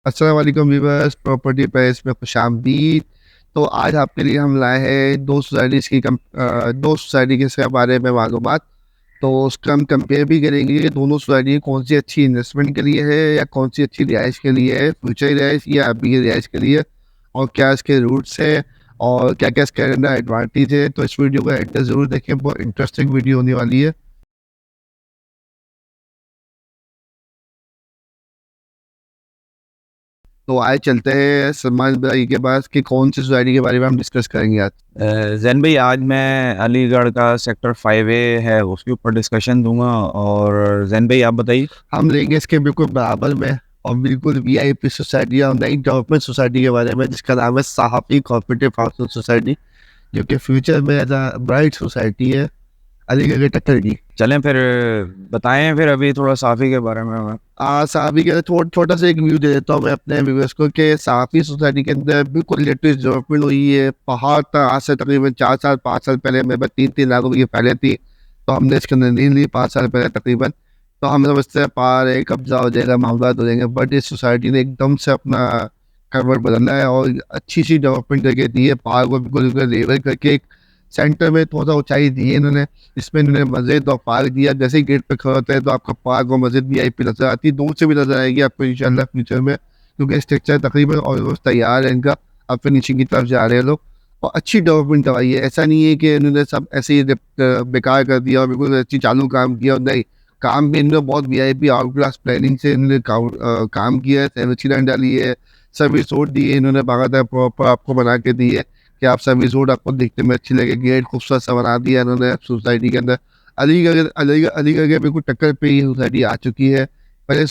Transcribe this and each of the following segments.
अस्सलाम वालेकुम viewers, property price में खुशामदीद। तो आज आपके लिए हम लाए हैं दो सोसाइटी के बारे में मालूमात। तो उसका हम कंपेयर भी करेंगे कि दोनों सोसाइटी कौन सी अच्छी इन्वेस्टमेंट के लिए है या कौन सी अच्छी रिहाइश के लिए है, फ्यूचर रिहाइश या अभी की रिहाइश के लिए, और क्या इसके रूट्स है और क्या क्या इसके अंदर एडवांटेज है। तो इस वीडियो को एंड तक जरूर देखें, बहुत इंटरेस्टिंग वीडियो होने वाली है। तो आए चलते हैं सलमान भाई के पास कि कौन सी सोसाइटी के बारे में हम डिस्कस करेंगे आज। जैन भाई, आज मैं अलीगढ़ का सेक्टर 5A है उसके ऊपर डिस्कशन दूंगा। और जैन भाई, आप बताइए। हम लेंगे इसके बिल्कुल बराबर में और बिल्कुल वीआईपी सोसाइटी और नई डेवलपमेंट सोसाइटी के बारे में, जिसका नाम है साहबी कोऑपरेटिव हाउसिंग सोसाइटी, जो कि फ्यूचर में एज ब्राइट सोसाइटी है अलीगढ़ के टक्कर की। चलें फिर, बताएं फिर अभी थोड़ा साफ़ी के बारे में हमें। साहबी के अंदर छोटा सा एक व्यू दे देता हूँ मैं अपने व्यूअर्स को कि साहबी सोसाइटी के अंदर बिल्कुल लेटेस्ट डेवलपमेंट हुई है। पहाड़ तक आज से तकरीबन 4 साल 5 साल पहले, मेरे पास 3-3 लाख रुपये की पहले थी, तो हमने इसके अंदर नहीं ली 5 साल पहले तकरीबन। तो हम समझते हैं पार है, कब्जा हो जाएगा, मामला हो जाएंगे, बट इस सोसाइटी ने एकदम से अपना करवट बदलना है और अच्छी सी डेवलपमेंट करके दी है। पहाड़ को बिल्कुल लेवल करके एक सेंटर में थोड़ा सा ऊंचाई दी है इन्होंने। इसमें इन्होंने मस्जिद और पार्क दिया। जैसे ही गेट पे खड़े होते हैं तो आपका पार्क और मस्जिद भी वीआईपी नजर आती है, दूर से भी नजर आएगी आपको इंशाल्लाह फ्यूचर में, क्योंकि स्ट्रक्चर तकरीबन ऑलमोस्ट तैयार है इनका। अब फिनिशिंग की तरफ जा रहे हैं लोग और अच्छी डेवलपमेंट करवाई है। ऐसा नहीं है कि इन्होंने सब ऐसे ही बेकार कर दिया और बिल्कुल अच्छी चालू काम किया, और नहीं, काम भी इन्होंने बहुत वीआईपी आउट क्लास प्लानिंग से इन्होंने काम किया है। सेवेंसी लाइन डाली है, सर्विस रोड दी है इन्होंने, बाकायदा प्रॉपर आपको बना के दी है कि आप सर्विस रोड आपको देखने में अच्छी लगे। गेट खूबसूरत सा बना दिया इन्होंने सोसाइटी के अंदर। अलीगढ़ के बिल्कुल टक्कर पे ये सोसाइटी आ चुकी है। पहले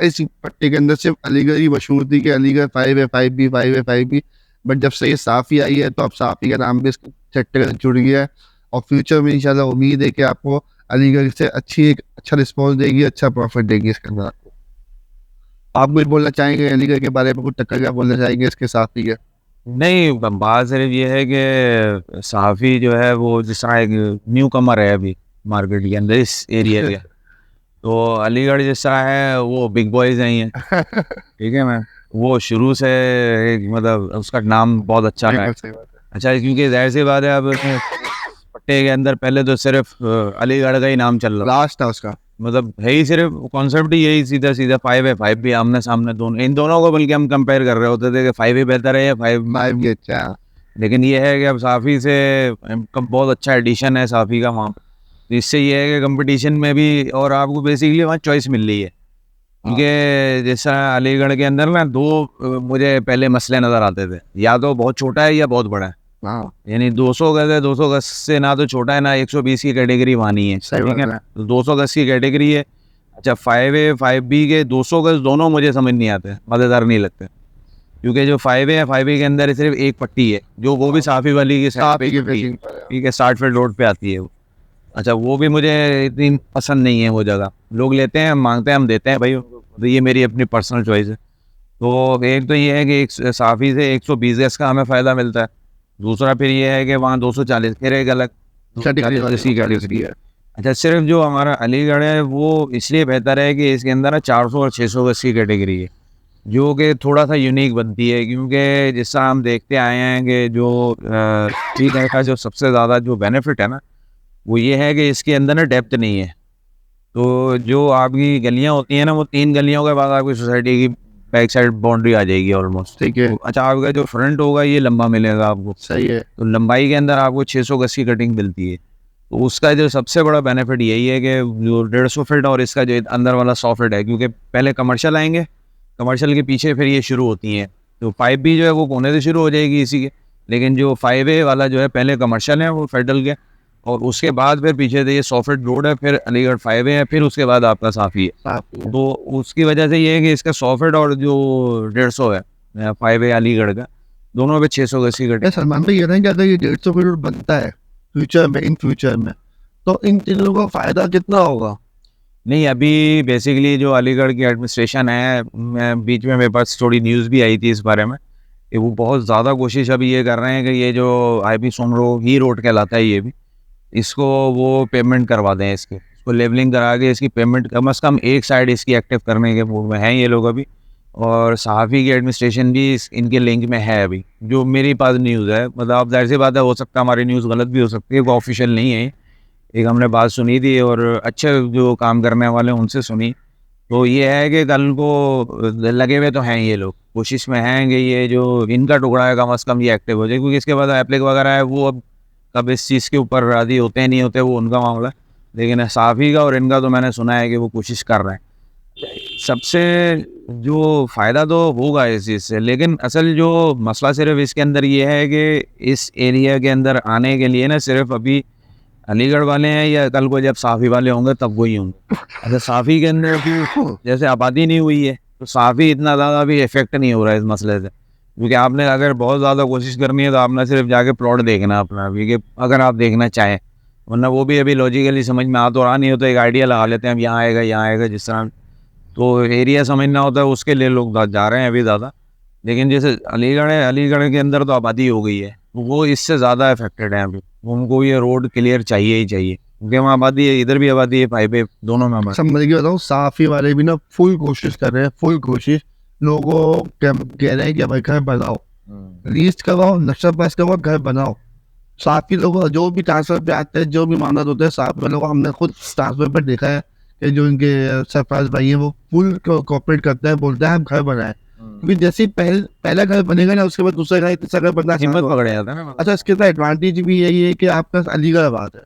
इस पट्टे के अंदर सिर्फ अलीगढ़ ही मशहूर थी कि अलीगढ़ 5 है 5B 5 है 5B। बट जब से ये साफ़ी आई है तो अब साफ़ी का नाम भी इस सेक्टर से जुड़ गया है। और फ्यूचर में इंशाल्लाह उम्मीद है कि आपको अलीगढ़ से एक अच्छा रिस्पॉन्स देगी, अच्छा प्रॉफिट देगी इसके अंदर आपको। आप कुछ बोलना चाहेंगे अलीगढ़ के बारे में, कुछ टक्कर क्या बोलना चाहेंगे इसके साफ़ी के? नहीं, बात सिर्फ ये है कि साफ़ी जो है वो जिस तरह एक न्यू कमर है अभी मार्केट के अंदर इस एरिया के। तो अलीगढ़ जिस तरह है वो बिग बॉयज़ नहीं है, ठीक है। मैं वो शुरू से एक मतलब उसका नाम बहुत अच्छा है। सही बात है। अच्छा, क्योंकि जाहिर सी बात है अब पट्टे के अंदर पहले तो सिर्फ अलीगढ़ का ही नाम चल रहा, लास्ट था उसका, मतलब है ही सिर्फ कॉन्सेप्ट ही यही, सीधा सीधा 5 है 5 भी आमने सामने दोनों, इन दोनों को बल्कि हम कंपेयर कर रहे होते थे कि 5 ही बेहतर है या 5। फाइव भी अच्छा है। लेकिन ये है कि अब साफ़ी से बहुत अच्छा एडिशन है साफ़ी का वहाँ। तो इससे ये है कि कंपटीशन में भी और आपको बेसिकली वहाँ चॉइस मिल रही है। क्योंकि जैसा अलीगढ़ के अंदर ना दो मुझे पहले मसले नज़र आते थे, या तो बहुत छोटा है या बहुत बड़ा है। हाँ, यानी 200 गज है, 200 गज से ना तो छोटा है ना 120 की कैटेगरी मानी है, सही ठीक बात है है। ना। तो 200 गज की कैटेगरी है। अच्छा, 5A 5B के 200 गज दोनों मुझे समझ नहीं आते, मज़ेदार नहीं लगते। क्योंकि जो 5A है 5B के अंदर सिर्फ एक पट्टी है, जो वो भी साफ़ी वाली की साइड पे साफ़ी एक की पट्टी है, फेसिंग पर है। ठीक है, 60 फीट रोड पे आती है वो। अच्छा, वो भी मुझे इतनी पसंद नहीं है वो जगह। लोग लेते हैं, मांगते हैं, हम देते हैं भाई, तो ये मेरी अपनी पर्सनल चॉइस है। तो एक तो ये है कि एक साफ़ी से 120 गज का हमें फ़ायदा मिलता है। दूसरा फिर ये है कि वहाँ 240 फिर एक अलग कैटेगरी 240 की कैटेगरी है। है। अच्छा, सिर्फ जो हमारा अलीगढ़ है वो इसलिए बेहतर है कि इसके अंदर ना 400 और 600 गज की कैटेगरी है, जो कि थोड़ा सा यूनिक बनती है। क्योंकि जिससा हम देखते आए हैं कि जो अलीगढ़ का जो सबसे ज़्यादा जो बेनिफिट है ना, वो ये है कि इसके अंदर ना डेप्थ नहीं है। तो जो आपकी गलियाँ होती हैं ना, वो 3 गलियों के बाद आपकी सोसाइटी की बैक साइड बाउंड्री आ जाएगी ऑलमोस्ट। ठीक है, तो अच्छा, आपका जो फ्रंट होगा ये लंबा मिलेगा आपको। सही है। तो लंबाई के अंदर आपको 600 गज की कटिंग मिलती है। तो उसका जो सबसे बड़ा बेनिफिट यही है कि जो 150 फीट और इसका जो अंदर वाला 100 फीट है, क्योंकि पहले कमर्शियल आएंगे, कमर्शियल के पीछे फिर ये शुरू होती हैं। तो 5B जो है वो कोने से शुरू हो जाएगी इसी के। लेकिन जो 5A वाला जो है पहले कमर्शियल है वो फेडरल के, और उसके बाद फिर पीछे से ये 100 फीट रोड है, फिर अलीगढ़ 5A है, फिर उसके बाद आपका साफ़ी है। साफ़ी है। तो उसकी वजह से ये है कि इसका 100 फीट और जो 150 है 5A अलीगढ़ का, दोनों पे 600 गज की ये सलमान भाई, ये नहीं कहता ये 150 करोड़ बनता है फ्यूचर में, इन फ्यूचर में, तो इन तीनों का फायदा कितना होगा? नहीं, अभी बेसिकली जो अलीगढ़ की एडमिनिस्ट्रेशन है, मैं बीच में मेरे पास थोड़ी न्यूज़ भी आई थी इस बारे में कि वो बहुत ज़्यादा कोशिश अभी ये कर रहे हैं कि ये जो IB सोमरो ही रोड कहलाता है ये भी, इसको वो पेमेंट करवा दें, इसको लेवलिंग करा के इसकी पेमेंट कम से कम एक साइड इसकी एक्टिव करने के मूड में हैं ये लोग अभी। और सहाफ़ी की एडमिनिस्ट्रेशन भी इनके लिंक में है अभी, जो मेरी पास न्यूज़ है। मतलब अब जाहिर सी बात है, हो सकता है हमारी न्यूज़ गलत भी हो सकती है, वो ऑफिशियल नहीं है। एक हमने बात सुनी थी और अच्छे जो काम करने वाले हैं उनसे सुनी। तो ये है कि कल को लगे हुए तो हैं ये लोग, कोशिश में हैं कि ये जो इनका टुकड़ा है कम से कम ये एक्टिव हो जाए, क्योंकि इसके बाद एप्लिक वगैरह है वो अब कब इस चीज़ के ऊपर राज़ी होते हैं नहीं होते वो उनका मामला है। लेकिन साफ़ी का और इनका तो मैंने सुना है कि वो कोशिश कर रहे हैं। सबसे जो फ़ायदा तो होगा इस चीज़ से, लेकिन असल जो मसला सिर्फ इसके अंदर ये है कि इस एरिया के अंदर आने के लिए ना सिर्फ अभी अलीगढ़ वाले हैं, या कल को जब साफ़ी वाले होंगे तब वही होंगे। अच्छा, साफ़ी के अंदर भी जैसे आबादी नहीं हुई है, तो साफ़ी इतना ज़्यादा भी इफेक्ट नहीं हो रहा है इस मसले से, क्योंकि आपने अगर बहुत ज़्यादा कोशिश करनी है तो आपने सिर्फ जाके प्लॉट देखना अपना अभी, कि अगर आप देखना चाहें, वरना वो भी अभी लॉजिकली समझ में आ तो रहा नहीं हो, तो एक आइडिया लगा लेते हैं हम यहाँ आएगा जिस तरह, तो एरिया समझना होता है उसके लिए लोग जा रहे हैं अभी ज़्यादा। लेकिन जैसे अलीगढ़ है, अलीगढ़ के अंदर तो आबादी हो गई है, वो इससे ज़्यादा अफेक्टेड है अभी, उनको ये रोड क्लियर चाहिए ही चाहिए, क्योंकि वहाँ आबादी है, इधर भी आबादी है, फाइव दोनों में आबादी। समझ के बताऊँ, साफी वाले भी ना फुल कोशिश कर रहे हैं, फुल कोशिश। लोगों को कह रहे हैं कि भाई घर बनाओ, लीज करवाओ, नक्शा पास करवाओ, घर बनाओ। साफी लोग जो भी ट्रांसफर पे आते हैं, जो भी मामला होते हैं, साफी वालों को हमने खुद ट्रांसफर पर देखा है कि जो इनके सरफराज भाई हैं वो फुल कोऑपरेट करते हैं, बोलते हैं हम घर बनाए। क्योंकि जैसे पहला घर बनेगा ना, उसके बाद दूसरा घर, तीसरा घर बनना हिम्मत पकड़े जाता है ना। अच्छा, इसके साथ एडवांटेज भी यही है कि आपका अलीगढ़ आबाद है,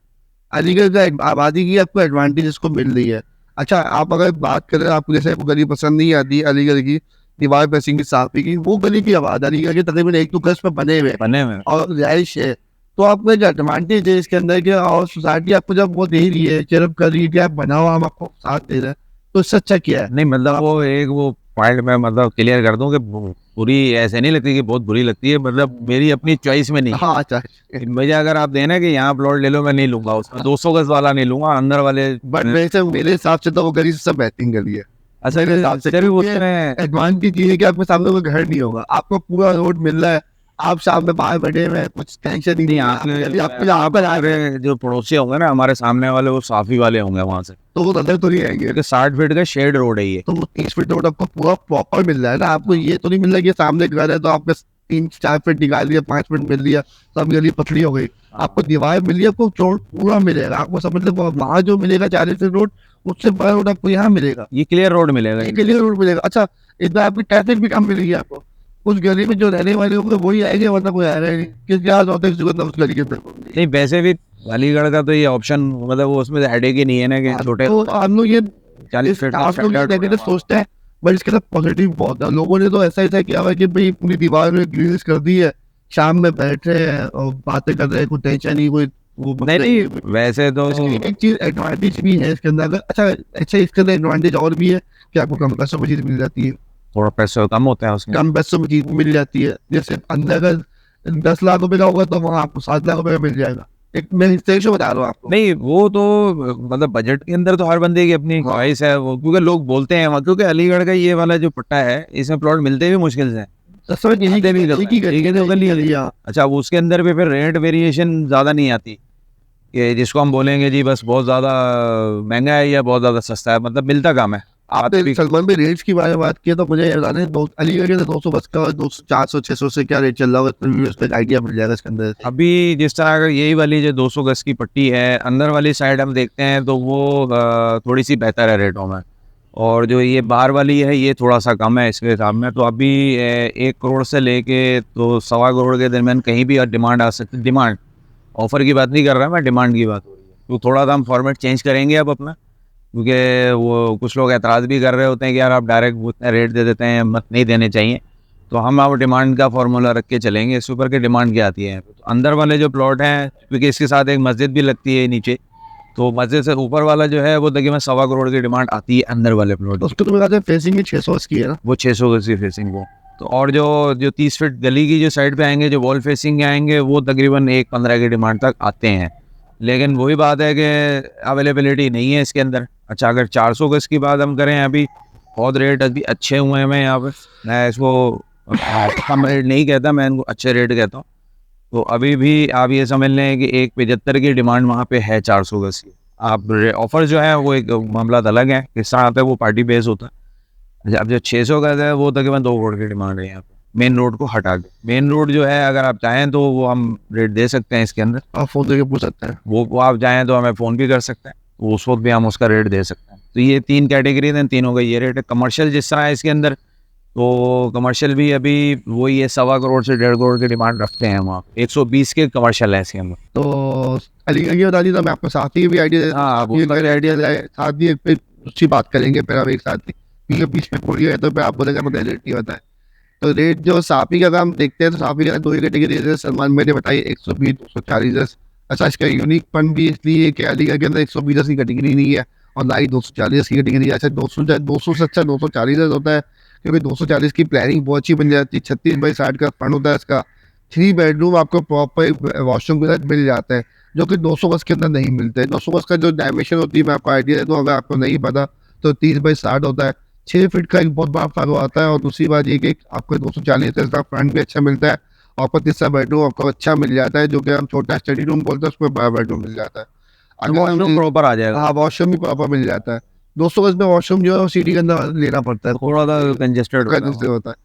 अलीगढ़ का आबादी की आपको एडवांटेज इसको मिल रही है। अच्छा, आप अगर बात करें, आपको जैसे गली पसंद नहीं आती अलीगढ़ की, दीवार पेसिंग की, साफी की, वो गली की आबाद अलीगढ़ के तकरीबन 1-2 गज पे बने हुए और रिहाइश है। तो आपको जो एडवांटेज है इसके अंदर के, और सोसाइटी आपको जब वो दे रही है, चरप कर रही है कि आप बनाओ, हम आपको साथ दे रहे हैं, तो इससे अच्छा क्या है? नहीं मतलब वो एक वो पॉइंट में मतलब क्लियर कर दूं कि बुरी ऐसे नहीं लगती कि बहुत बुरी लगती है, मतलब मेरी अपनी चॉइस में नहीं। हाँ, अच्छा, मुझे अगर आप देना कि यहाँ प्लॉट ले लो, मैं नहीं लूंगा, उसमें 200 गज वाला नहीं लूंगा, अंदर वाले। बट मेरे हिसाब से तो वो गली सबसे बेहतरीन गली है। अच्छा, एडवांटेज ये है कि आपके सामने कोई घर नहीं होगा, आपको पूरा रोड मिल रहा है, आप सामने बाहर बैठे हुए हैं, कुछ टेंशन ही नहीं। आपको यहाँ पर हमारे जो पड़ोसी होंगे ना, हमारे सामने वाले, वो साफी वाले होंगे वहां से, तो वो अंदर तो नहीं आएंगे, क्योंकि 60 फीट का शेड रोड है ये, तो वो 30 फीट रोड आपको पूरा प्रॉपर मिल रहा है ना। आपको ये तो नहीं मिल रहा है कि सामने घर है तो आपने 3-4 फीट निकाल दिया, 5 फीट मिल दिया, सब गली पतली हो गई। आपको दीवार मिली, आपको रोड पूरा मिलेगा, आपको समझ लो वहाँ जो मिलेगा 40 फीट रोड, उससे बड़ा रोड आपको यहाँ मिलेगा, ये क्लियर रोड मिलेगा, क्लियर रोड मिलेगा। अच्छा, इतना आपकी ट्रैफिक भी कम मिलेगी आपको। उस गली में जो रहने वाले होंगे वही आएंगे, वरना कोई आएगा ही नहीं, क्योंकि आज होता है उस गली के अंदर। नहीं वैसे भी अलीगढ़ का तो ये ऑप्शन, मतलब वो उसमें हेडेक ही नहीं है ना कि छोटे, तो हम लोग ये 40 फीट नेगेटिव सोचते हैं, बट इसके साथ पॉजिटिव बहुत है। लोगों ने तो ऐसा किया हुआ है कि भाई पूरी दीवार में ग्रिल्स कर दी है, शाम में बैठ रहे हैं और बातें कर रहे हैं, कोई टेंशन नहीं, कोई वो नहीं वैसे तो एक चीज एडवांटेज भी है इसके अंदर। अच्छा, इसके अंदर एडवांटेज और भी है कि आपको कम पैसों में चीज मिल जाती है, थोड़ा पैसे कम होते हैं उसमें, कम पैसों में चीज मिल जाती है। जैसे अंदर अगर 10 लाख रुपए का होगा तो वहाँ आपको 7 लाख रुपए का मिल जाएगा। एक मैं हिस्से बता रहा हूँ आपको। नहीं वो तो मतलब बजट के अंदर तो हर बंदे की अपनी ख्वाहिश है वो, क्योंकि लोग बोलते हैं, क्योंकि अलीगढ़ का ये वाला जो पट्टा है इसमें प्लॉट मिलते भी मुश्किल से, अच्छा उसके अंदर भी फिर रेट वेरिएशन ज़्यादा नहीं आती, कि जिसको हम बोलेंगे जी बस बहुत ज़्यादा महंगा है या बहुत ज़्यादा सस्ता है, मतलब मिलता कम है। आपने सलमान भाई रेट्स की बात की तो मुझे याद आ रहा है, अलीगढ़ के 200 बस का 200, 400, 600 से क्या रेट चल रहा है, उस पर आइडिया मिल जाएगा इसके अंदर। अभी जिस तरह अगर यही वाली जो 200 गज की पट्टी है, अंदर वाली साइड हम देखते हैं तो वो थोड़ी सी बेहतर है रेटों में, और जो ये बाहर वाली है ये थोड़ा सा कम है इसके हिसाब में। तो अभी 1 करोड़ से लेके तो 1.25 करोड़ के दरमियान कहीं भी डिमांड आ सकती है। डिमांड, ऑफर की बात नहीं कर रहा मैं, डिमांड की बात हो रही है। तो थोड़ा सा हम फॉर्मेट चेंज करेंगे अब अपना, क्योंकि वो कुछ लोग एतराज़ भी कर रहे होते हैं कि यार आप डायरेक्ट उतने रेट दे देते हैं, मत नहीं देने चाहिए। तो हम अब डिमांड का फार्मूला रख के चलेंगे, इसके ऊपर के डिमांड क्या आती है। तो अंदर वाले जो प्लॉट हैं, क्योंकि इसके साथ एक मस्जिद भी लगती है नीचे, तो मस्जिद से ऊपर वाला जो है वो तकरीबन 1.25 करोड़ की डिमांड आती है अंदर वाले प्लॉट। उसको तो मैं फेसिंग 600 की है ना, वो 600 गज की फेसिंग वो। तो और जो 30 फीट गली की जो साइड पे आएंगे, जो वॉल फेसिंग के आएंगे, वो तकरीबन 1.15 की डिमांड तक आते हैं। लेकिन वही बात है कि अवेलेबिलिटी नहीं है इसके अंदर। अच्छा, अगर 400 गज की बात हम करें, अभी बहुत रेट अभी अच्छे हुए हैं, मैं यहाँ पर मैं इसको कम रेट नहीं कहता, मैं इनको अच्छे रेट कहता हूँ। तो अभी भी आप ये समझ लें कि 1.75 की डिमांड वहाँ पे है 400 गज की। आप ऑफर जो है वो एक मामला अलग है, किस तरह आता है वो पार्टी बेस होता है। अच्छा, अब जो 600 गज है वो तकरीबन 2 करोड़ की डिमांड है यहाँ पे, मेन रोड को हटा के। मेन रोड जो है अगर आप चाहें तो वो हम रेट दे सकते हैं इसके अंदर, आप फोन करके पूछ सकते हैं। वो आप चाहें तो हमें फ़ोन भी कर सकते हैं, तो उस वक्त भी हम उसका रेट दे सकते हैं। तो ये 3 कैटेगरी हैं, तीनों का ये रेट है। कमर्शियल जिस तरह है इसके अंदर, तो कमर्शियल भी अभी वही है, 1.25 करोड़ से 1.5 करोड़ की डिमांड रखते हैं वहाँ पे। 120 के कमर्शियल है इसके अंदर। तो अलीगढ़ की बता दी, तो मैं आपको साथ ही भी आइडिया, हाँ, आप ये लगे आइडिया साथ ही फिर उसकी बात करेंगे फिर हम एक साथ ही, क्योंकि बीच में पड़ गया है तो फिर आप बोलेगा मुझे रेट नहीं बताया। तो रेट जो साफी का हम देखते हैं, तो साफी का 2 ही कैटेगरी है, सलमान मैंने बताई 120 240। अच्छा, इसका यूनिकपन भी इसलिए कि अलीगढ़ के अंदर 120 की कैटेगरी नहीं है और ना ही 240 की कैटेगरी है। अच्छा, 200 से अच्छा 240 होता है, क्योंकि 240 की प्लानिंग बहुत अच्छी बन जाती है। 36x60 का फंड होता है इसका। 3 बेडरूम आपको प्रॉपर वॉशरूम के साथ मिल जाता है, जो कि 200 गज के अंदर नहीं मिलते हैं। 200 गज का जो डायमेंशन होती है, मैं आपको आइडिया दे दूँ अगर आपको नहीं पता, तो 30x60 होता है। 6 फीट का एक बहुत बड़ा फार्म आता है। और दूसरी बात ये कि आपको 240 का फ्रंट भी अच्छा मिलता है, और आपको तीसरा बेडरूम आपको अच्छा मिल जाता है, जो कि हम छोटा स्टडी रूम बोलते हैं, उसमें बड़ा बेडरूम मिल जाता है। वॉशरूम प्रॉपर आ जाएगा। हाँ, वॉशरूम भी प्रॉपर मिल जाता है। 200 गज में वॉशरूम जो है वो सिटी के अंदर लेना पड़ता है, थोड़ा सा कंजेस्टेड होता है।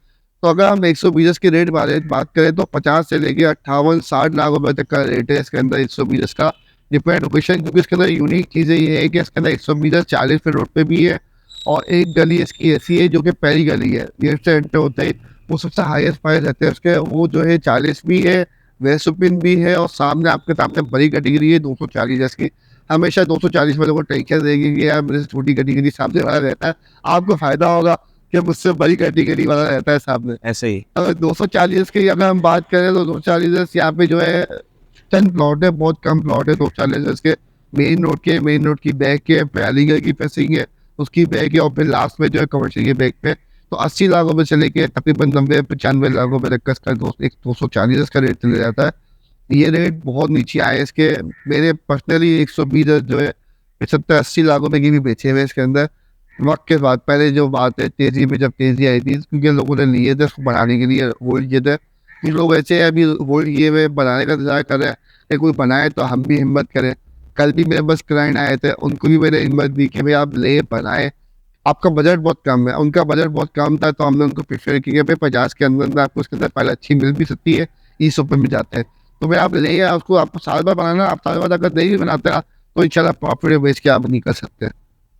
तो अगर हम 120 के रेट बारे बात करें, तो 50 से लेके 58-60 लाख रुपए तक का रेट है इसके अंदर 120 का। डिपेंड लोकेशन, क्योंकि इसके अंदर यूनिक चीज़ें ये है कि इसके अंदर 120 40 फीट रोड पे भी है, और एक गली इसकी ऐसी है जो कि पहली गली है, गेट से एंटर होते ही वो सबसे हाईएस्ट प्राइस रहते हैं उसके, वो जो है 40 भी है, वेस्ट ओपन भी है, और सामने आपके सामने बड़ी कैटेगरी है 240 इसकी। हमेशा 240 वालों को टेंशन रहेगी कि यार मेरे से छोटी कैटेगरी सामने वाला रहता है, आपको फायदा होगा कि मुझसे बड़ी कैटेगरी वाला रहता है सामने। ऐसे ही। अगर 240 की अगर हम बात करें, तो 240 यहाँ पे जो है चंद प्लॉट है, बहुत कम प्लॉट है 240 के। मेन रोड की बैक के अलीगढ़ की फेसिंग है, उसकी बैक है, और फिर लास्ट में जो है कमर्शियल के बैक पे। तो 80 लाख रुपए से लेके तकरीबन 90-95 लाख रुपए तक का 240 का रेट चले जाता है। ये रेट बहुत नीचे आए इसके। मेरे पर्सनली 120 जो है 75-80 लाख रुपए की भी बेचे हुए इसके अंदर। वक्त के बाद पहले जो बात है तेजी में, जब तेजी आई थी, क्योंकि लोगों ने लिए थे उसको बढ़ाने के लिए, वो लिए थे कि लोग ऐसे अभी वो ये में बनाने का इंतजार कर रहे हैं कि कोई बनाए तो हम भी हिम्मत करें। कल भी मेरे पास क्लाइंट आए थे, उनको भी मैंने हिम्मत दी कि भाई आप ले बनाए, आपका बजट बहुत कम है। उनका बजट बहुत कम था, तो हमने उनको प्रेफर किया भाई 50 के अंदर आपको उसके अंदर पहले अच्छी मिल भी सकती है, 30 रुपये में जाते हैं। तो भाई आप ले उसको, आपको साल भर बनाना, आप साल भर अगर नहीं भी बनाते हैं तो इंशाल्लाह प्रॉफिट बेच के आप नहीं कर सकते हैं।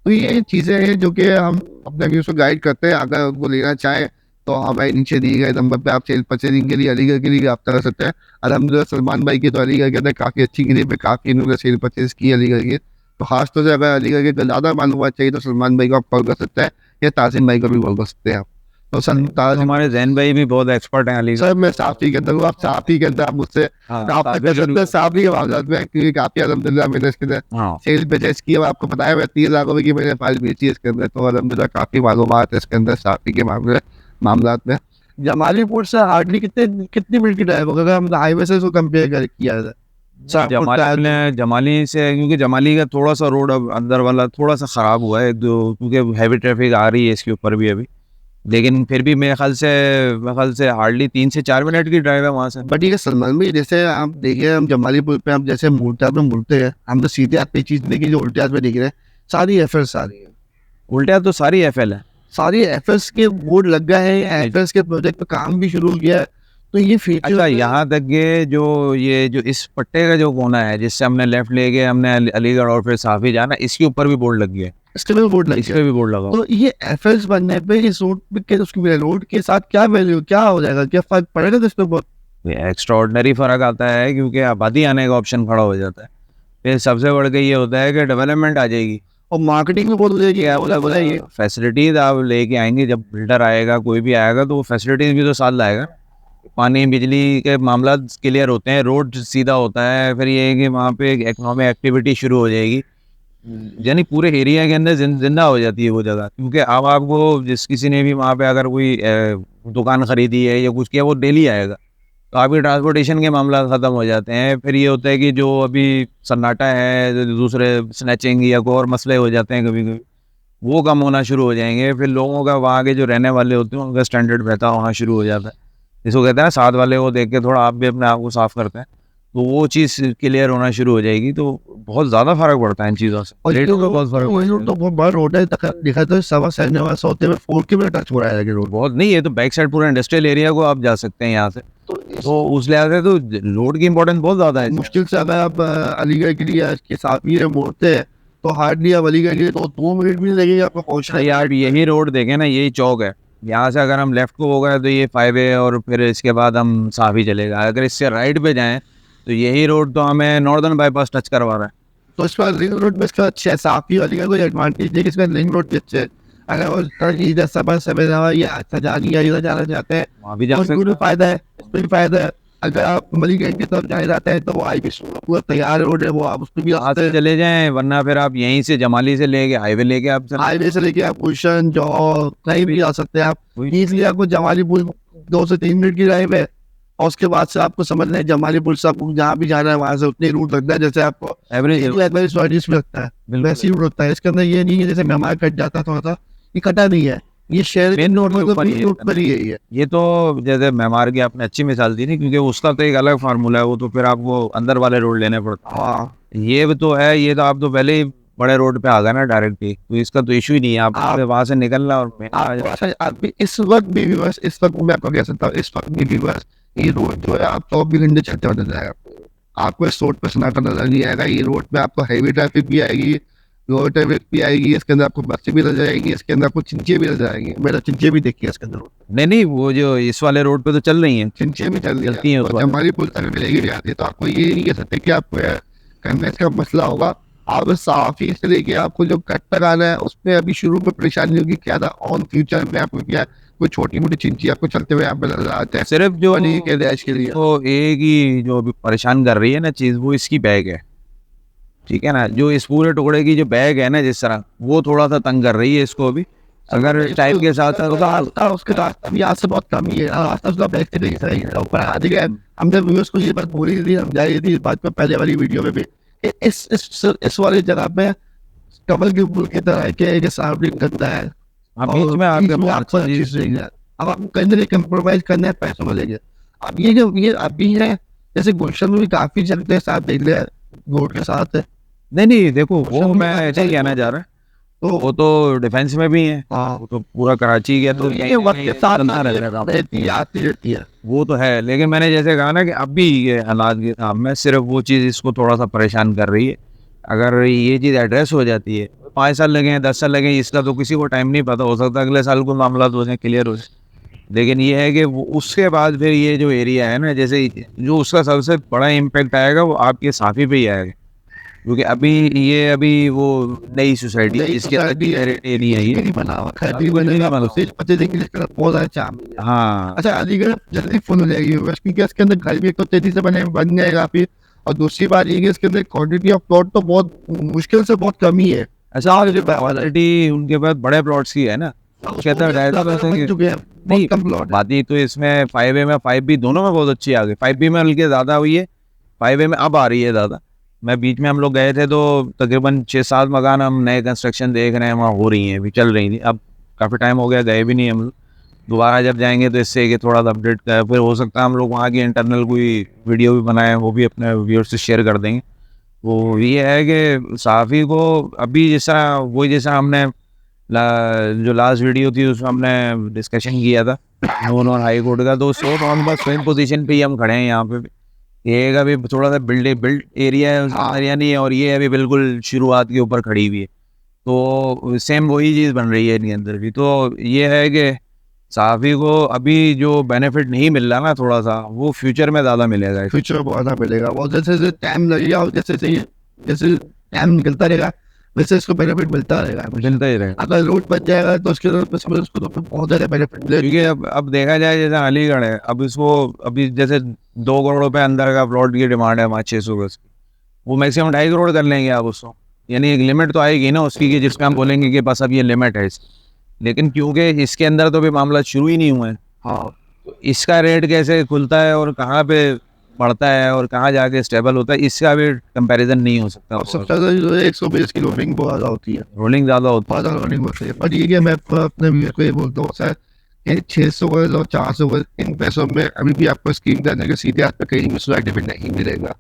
तो ये चीज़ें हैं जो कि हम अपने व्यूज़ को गाइड करते हैं। अगर उनको लेना चाहें तो हमारे नीचे दिए गए नंबर पे आप सेल परचेजिंग के लिए अलीगढ़ के लिए रब्ता कर सकते हैं। अल्हम्दुलिल्लाह सलमान भाई की तो अलीगढ़ के अंदर काफ़ी अच्छी गिरी पे काफ़ी इन्होंने सेल परचेज की अलीगढ़ की। तो खास तौर से अगर अलीगढ़ के ज़्यादा मालूमात चाहिए तो सलमान भाई को आप कॉल कर सकते हैं, या तासिम भाई को भी कॉल कर सकते हैं आप। तो हमारे जैन भाई भी बहुत एक्सपर्ट हैं अलीगढ़। सर मैं साफ़ी के अंदर हूँ, आप साफ़ी के अंदर आप मुझसे आप तक कर सकते हैं साफ़ी के मामला में, क्योंकि काफ़ी अल्हम्दुलिल्लाह मैंने इसके अंदर हाँ, सेल परचेज की। आपको बताया मैं 30 लाख रुपए की मैंने फाइल बेची है इसके अंदर। तो अल्हम्दुलिल्लाह काफ़ी मालूमात है इसके अंदर साफ़ी के मामलात में। जमालीपुर से हार्डली कितनी मिनट की ड्राइव होगा, अगर हम हाईवे से उसको कंपेयर कर किया जाए? जमाली से, क्योंकि जमाली का थोड़ा सा रोड अब अंदर वाला थोड़ा सा ख़राब हुआ है, क्योंकि हैवी ट्रैफिक आ रही है इसके ऊपर भी अभी, लेकिन फिर भी मेरे ख्याल से हार्डली 3 से 4 मिनट की ड्राइव है वहाँ से। बट ये सलमान भाई, जैसे आप देखिए हम जमालीपुर पे हम जैसे मुड़ते हैं, हम तो सीधे हाथ पे चीज़ देखिए, जो उल्टे हाथ पे देख रहे हैं सारी एफएस आ रही है। उल्टा तो सारी एफएल है, सारी एफएस के बोर्ड लग गया है, एफएस के प्रोजेक्ट पे काम भी शुरू किया है। तो ये फीचर अच्छा, यहाँ तक ये जो इस पट्टे का जो कोना है जिससे हमने लेफ्ट लेके हमने अलीगढ़ और फिर साफी जाना, इसके ऊपर भी बोर्ड लग गया है, इसके भी बोर्ड लग इस गया पे भी बोर्ड लगा। तो ये एफएस बनने पे इस रोड पे उसकी रोड के साथ क्या वैल्यू, क्या हो जाएगा, क्या फर्क पड़ेगा इस पे बहुत? एक्स्ट्रा ऑर्डनरी फर्क आता है, क्योंकि आबादी आने का ऑप्शन खड़ा हो जाता है। फिर सबसे बढ़ के ये होता है कि डेवलपमेंट आ जाएगी और मार्केटिंग में बहुत हो जाएगी। क्या बोला ये फैसिलिटीज आप लेके आएंगे, जब बिल्डर आएगा कोई भी आएगा तो वो फैसिलिटीज भी तो साथ लाएगा। पानी बिजली के मामला क्लियर होते हैं, रोड सीधा होता है, फिर ये है कि वहाँ पे इकोनॉमिक एक्टिविटी शुरू हो जाएगी, यानी पूरे एरिया के अंदर जिंदा हो जाती है वो जगह। क्योंकि अब आपको जिस किसी ने भी वहाँ पे अगर कोई दुकान खरीदी है या कुछ किया, वो डेली आएगा, तो आपके ट्रांसपोर्टेशन के मामला ख़त्म हो जाते हैं। फिर ये होता है कि जो अभी सन्नाटा है, जो दूसरे स्नैचिंग या कोई और मसले हो जाते हैं कभी कभी, वो कम होना शुरू हो जाएंगे। फिर लोगों का वहाँ के जो रहने वाले होते हैं उनका स्टैंडर्ड बेहतर होना शुरू हो जाता है। जिसको कहते हैं ना, साथ वाले को देख के थोड़ा आप भी अपने आप को साफ करते हैं, तो वो चीज़ क्लियर होना शुरू हो जाएगी, तो बहुत ज़्यादा फर्क पड़ता है इन चीज़ों से। और रेटों में बहुत फर्क वही रोड तो बहुत बड़ा रोड है, देखा तो सवा सैनिवा सौते में 4K में टच हो रहा है रोड। बहुत नहीं, ये तो बैक साइड पूरा इंडस्ट्रियल एरिया को आप जा सकते हैं यहाँ से, तो उस लिहाज से तो रोड की इम्पोर्टेंस बहुत ज़्यादा है। मुश्किल से अगर आप अलीगढ़ के लिए के साथ ही मोड़ते हैं तो हार्डली आप अलीगढ़ के लिए तो 2 मिनट भी नहीं लगेगा आपको पहुंचना। यार यही रोड देखें ना, यही चौक है, यहाँ से अगर हम लेफ्ट को हो गए तो ये 5A और फिर इसके बाद हम साफी चलेगा। अगर इससे राइट पे जाएं तो यही रोड तो हमें नॉर्दर्न बाईपास टच करवा रहा है। तो इसका रिंग रोड में इसका अच्छा है, साफी अलीगढ़ कोई एडवांटेज है कि इसका रिंग रोड भी अच्छा है। अगर वो इधर सबर सवेरा या सजानी या इधर जाना चाहते हैं वहाँ भी जा और सकते भी हैं। फायदा है, इसमें भी फायदा है। अगर आप मलीगंज की तरफ जाए जाते हैं तो वो आई पूरा तैयार रोड है, वो आप उसमें भी वहाँ से चले जाएं, वरना फिर आप यहीं से जमाली से लेके हाईवे लेके आप चले। हाईवे से लेके आप गुलशन जो कहीं भी जा सकते हैं आप। वही। इसलिए आपको जमाली पुल 2 से 3 मिनट की ड्राइव है और उसके बाद से आपको समझना है जमाली पुल से आपको जहाँ भी जाना है वहाँ से उतनी रूट लगता है जैसे आपको एवरेज स्वादिष्ट लगता है, बिल्कुल। वैसी रूट होता है। इसके अंदर ये नहीं है जैसे मेहमान कट जाता थोड़ा सा, ये कटा नहीं है, ये शहर मेन रोड के मतलब ऊपर ही मेन है। रोड पर ही है ये। ये तो जैसे मेमार की आपने अच्छी मिसाल दी नहीं, क्योंकि उसका तो एक अलग फार्मूला है, वो तो फिर आपको अंदर वाले रोड लेने पड़ते हैं। हाँ ये भी तो है, ये तो आप तो पहले ही बड़े रोड पे आ गए ना डायरेक्ट ही, तो इसका तो इशू ही नहीं है। आप वहां से निकलना और आप इस वक्त भी बस इस वक्त मैं आपको कह सकता हूँ, इस वक्त भी बस ये रोड जो है आप 24 घंटे चलते हुए नजर आएगा। आपको इस रोड पर सन्नाटा नजर नहीं आएगा। ये रोड पे आपको हैवी ट्रैफिक भी आएगी, लोअर ट्रैफिक भी आएगी, इसके अंदर आपको बसें भी नजर आएगी, इसके अंदर आपको चिंचियाँ भी नजर आएंगी। मैंने चिंचियाँ भी देखी है इसके अंदर, नहीं, वो जो इस वाले रोड पे तो चल रही है, चिंचियाँ भी चलती हैं उस और बात। हमारी पुल तक मिलेगी भी आती है। तो आपको ये नहीं कह सकते कि आप कन्वेंस का मसला होगा। आप साफी से लेके आपको जो कट तक आना है उसमें अभी शुरू में परेशानी होगी, क्या था ऑन फ्यूचर में आपको क्या कोई छोटी मोटी चिंची आपको चलते हुए आप नजर आते हैं सिर्फ जो बनी के देश के लिए। तो एक ही जो अभी परेशान कर रही है ना चीज, वो इसकी बैग है, ठीक है ना। जो इस पूरे टुकड़े की जो बैग है ना, जिस तरह वो थोड़ा सा तंग कर रही है इसको अभी। अगर टाइम के साथ रास्ता उसके रास्ता भी आज से बहुत कम ही है, रास्ता उसका बैक से नहीं सही है ऊपर आ गया। हमने व्यूअर्स को ये बात बोली थी, समझाई थी इस बात पे पहले वाली वीडियो में भी, इस वाली जगह पे कमल के फूल की तरह के सामने गंदा है। बीच में आपको चीज नहीं है, अब आपको कहीं ना कंप्रोमाइज करना है पैसों को लेके। अब ये जो ये अभी है जैसे गुलशन में भी काफी चलते हैं साथ देख रहे रोड के साथ है। नहीं देखो, वो मैं ऐसा ही कहना चाह रहा तो वो तो डिफेंस में भी है, वो तो पूरा कराची गया तो ये वक्त के साथ ना रहती है, आती रहती है। वो तो है। लेकिन मैंने जैसे कहा ना कि अभी ये हालात के सामने सिर्फ वो चीज़ इसको थोड़ा सा परेशान कर रही है। अगर ये चीज़ एड्रेस हो जाती है, 5 साल लगे 10 साल लगे, इसका तो किसी को टाइम नहीं पता, हो सकता है अगले साल को मामला हो जाए, क्लियर हो जाए। लेकिन ये है कि वो उसके बाद फिर ये जो एरिया है ना, जैसे जो उसका सबसे बड़ा इम्पैक्ट आएगा वो आपके साफी पे ही आएगा, क्योंकि अभी वो नई सोसाइटी इसके एरिया है ये बहुत अच्छा। हाँ। अच्छा अलीगढ़ जल्दी फुल हो जाएगी क्योंकि इसके अंदर घर भी एक तो तेजी से बन जाएगा काफी, और दूसरी बात ये कि इसके अंदर क्वांटिटी ऑफ प्लॉट तो बहुत मुश्किल से बहुत कम ही है। अच्छा, क्वालिटी उनके पास बड़े प्लॉट्स की है ना, कहता है नहीं बात ही तो इसमें 5A में 5B दोनों में बहुत अच्छी आ गई। 5B में बल्कि ज़्यादा हुई है, 5A में अब आ रही है ज़्यादा। मैं बीच में हम लोग गए थे तो तकरीबन 6-7 मकान हम नए कंस्ट्रक्शन देख रहे हैं, वहाँ हो रही हैं, अभी चल रही थी। अब काफ़ी टाइम हो गया, गए भी नहीं हम लोग। दोबारा जब जाएंगे तो इससे कि थोड़ा सा अपडेट करें, फिर हो सकता है हम लोग वहाँ की इंटरनल कोई वीडियो भी बनाएं, वो भी अपने व्यूअर्स से शेयर कर देंगे। वो ये है कि साफ़ी को अभी जैसा वही जैसा हमने जो लास्ट वीडियो थी उसमें हमने डिस्कशन किया था नॉन और हाई कोर्ट का, तो ऑन बस सेम पोजीशन पे ही हम खड़े हैं यहाँ पे भी। ये अभी थोड़ा सा बिल्ड एरिया है नहीं है, और ये अभी बिल्कुल शुरुआत के ऊपर खड़ी हुई है, तो सेम वही चीज़ बन रही है इनके अंदर भी। तो ये है कि साफ़ी को अभी जो बेनिफिट नहीं मिल रहा ना थोड़ा सा, वो फ्यूचर में ज़्यादा मिलेगा, फ्यूचर में बहुत ज़्यादा मिलेगा। और जैसे टाइम लगेगा और जैसे टाइम निकलता रहेगा वैसे इसको बेनिफिट मिलता रहेगा, मिलता ही रहेगा। अगर रोड बच जाएगा तो उसको तो बहुत ज़्यादा बेनिफिट मिलेगा। क्योंकि अब देखा जाए जैसे अलीगढ़ है, अब इसको अभी जैसे 2 करोड़ रुपए अंदर का प्लॉट की डिमांड है वहाँ 600 गज की, वो मैक्सिमम 2.5 करोड़ कर लेंगे आप उसको। यानी एक लिमिट तो आएगी ना उसकी कि जिसमें हम बोलेंगे कि बस अब ये लिमिट है इसकी। लेकिन क्योंकि इसके अंदर तो भी मामला शुरू ही नहीं हुआ है, हाँ, तो इसका रेट कैसे खुलता है और कहाँ पे बढ़ता है और कहाँ जाके स्टेबल होता है, इसका भी कंपैरिजन नहीं हो सकता। सबसे ज़्यादा जो है 120 की रोलिंग बहुत ज़्यादा होती है, रोलिंग ज़्यादा होती है, रोलिंग होती है। पर ये मैं अपने व्यूअर को ये बोलता हूँ सर, 600 गज और 400 गज इन पैसों में अभी भी आपको स्कीम देने के सीधे हाथ पे कहीं भी सोसाइटी में नहीं मिलेगा।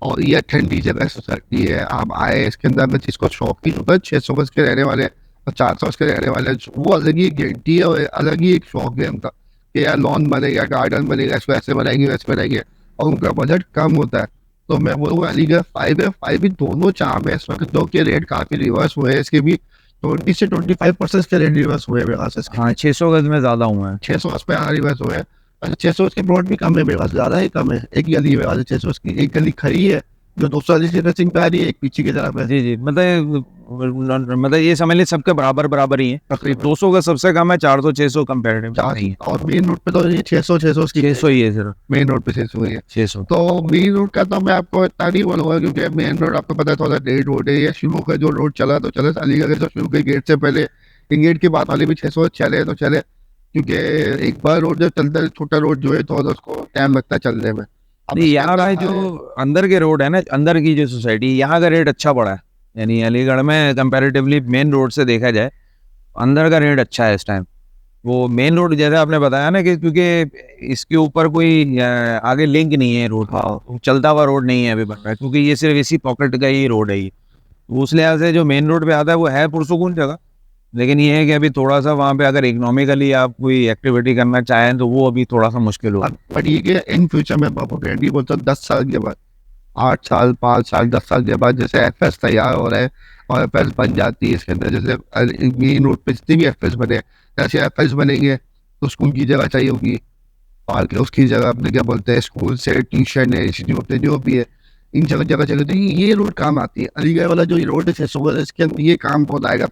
और ये ठंडी जगह सोसाइटी है, आप आए इसके अंदर में जिसको शौकीन होता है 600 गज के रहने वाले और 400 गज के रहने वाले, वो अलग ही गारंटी है और अलग ही एक शौक है उनका कि यार लॉन बनेगा, गार्डन बनेगा, इसको ऐसे बनाएंगे वैसे बनाएंगे, और उनका बजट कम होता है। तो मैं बोलूँगा अलीगढ़ 5 है, 5 भी दोनों चाम है इस वक्त, दो के रेट काफ़ी रिवर्स हुए हैं, इसके भी 20 से 25% के रेट रिवर्स हुए हैं मेरे पास इसके। हाँ 600 गज में ज़्यादा हुआ है। 600 पे रिवर्स हुए हैं। अच्छा 600 के प्लॉट भी कम है मेरे पास, ज़्यादा ही कम है। एक गली है मेरे पास 600 की, एक गली खड़ी है जो 240 की क्रसिंग पे आ रही है, एक पीछे की तरफ है। जी जी, मतलब ये समझ लीजिए सबके बराबर बराबर ही है। तकरीबन 200 का सबसे कम है, 400 600 कंपेरेटिव नहीं है, और मेन रोड पे तो ये 600 की 600 ही है सिर्फ, मेन रोड पे 600 ही है। 600। तो मेन रोड का तो मैं आपको इतना नहीं बोलूंगा क्योंकि मेन रोड आपको पता है थोड़ा डेट रोड है, ये शुरू का जो रोड चला तो चले, अलीगढ़ के तो शुरू के गेट से पहले गेट की बात वाली भी 600 चले तो चले, क्योंकि एक बार रोड जब चलता है छोटा रोड जो है तो उसको टाइम लगता है चलने में। अब नहीं इसके यहाँ अंदर भाई जो अंदर के रोड है ना, अंदर की जो सोसाइटी, यहाँ का रेट अच्छा पड़ा है। यानी अलीगढ़ में कंपैरेटिवली मेन रोड से देखा जाए अंदर का रेट अच्छा है इस टाइम। वो मेन रोड जैसे आपने बताया ना कि क्योंकि इसके ऊपर कोई आगे लिंक नहीं है रोड, चलता हुआ रोड नहीं है अभी बन रहा है, क्योंकि ये सिर्फ इसी पॉकेट का ही रोड है ये। तो उस लिहाज से जो मेन रोड पे आता है वो है पुरसुकून जगह, लेकिन ये है कि अभी थोड़ा सा वहाँ पे अगर इकोनॉमिकली आप कोई एक्टिविटी करना चाहें तो वो अभी थोड़ा सा मुश्किल होगा। बट ये कि इन फ्यूचर में पापा गारंटी बोलता हूँ 10 साल के बाद, 8 साल 5 साल 10 साल के बाद जैसे एफ तैयार हो रहा है और एफ बन जाती है इसके अंदर, जैसे मेन रोड पे जितने भी एफ बने, जैसे एफ बनेंगे तो स्कूल की जगह चाहिए होगी, पार्क है उसकी जगह अपने क्या बोलते हैं स्कूल से ट्यूशन है इंस्टीट्यूट है जो भी है, इन जगह जगह जगह तो ये रोड काम आती है। अलीगढ़ वाला जो ये रोड है 600 इसके अंदर ये काम बहुत आएगा